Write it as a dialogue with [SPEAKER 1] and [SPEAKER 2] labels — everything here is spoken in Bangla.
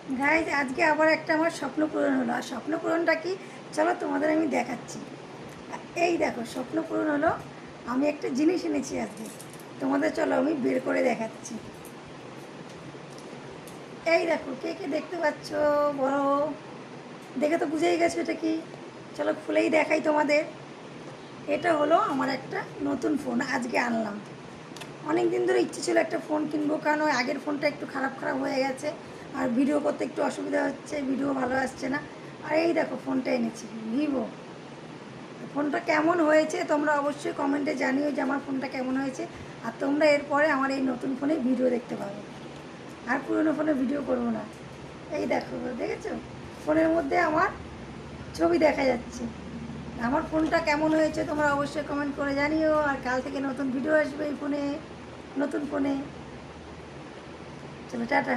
[SPEAKER 1] গাইজ আজকে আবার একটা আমার স্বপ্ন পূরণ হলো। আর স্বপ্ন পূরণটা কি, চলো তোমাদের আমি দেখাচ্ছি। এই দেখো স্বপ্ন পূরণ হলো। আমি একটা জিনিস এনেছি আজকে, তোমাদের চলো আমি বের করে দেখাচ্ছি। এই দেখো, কে কে দেখতে পাচ্ছ বলো, দেখে তো বুঝেই গেছো এটা কি। চলো খুলেই দেখাই তোমাদের। এটা হলো আমার একটা নতুন ফোন, আজকে আনলাম। অনেক দিন ধরে ইচ্ছে ছিল একটা ফোন কিনবো, কারণ ওই আগের ফোনটা একটু খারাপ খারাপ হয়ে গেছে, আর ভিডিও করতে একটু অসুবিধা হচ্ছে, ভিডিও ভালো আসছে না। আর এই দেখো ফোনটা এনেছি, ভিভো। ফোনটা কেমন হয়েছে তোমরা অবশ্যই কমেন্টে জানিও যে আমার ফোনটা কেমন হয়েছে। আর তোমরা এরপরে আমার এই নতুন ফোনে ভিডিও দেখতে পাবে, আর পুরনো ফোনে ভিডিও করবো না। এই দেখো, দেখেছো ফোনের মধ্যে আমার ছবি দেখা যাচ্ছে। আমার ফোনটা কেমন হয়েছে তোমরা অবশ্যই কমেন্ট করে জানিও। আর কাল থেকে নতুন ভিডিও আসবে এই ফোনে, নতুন ফোনে। চলো টাটা।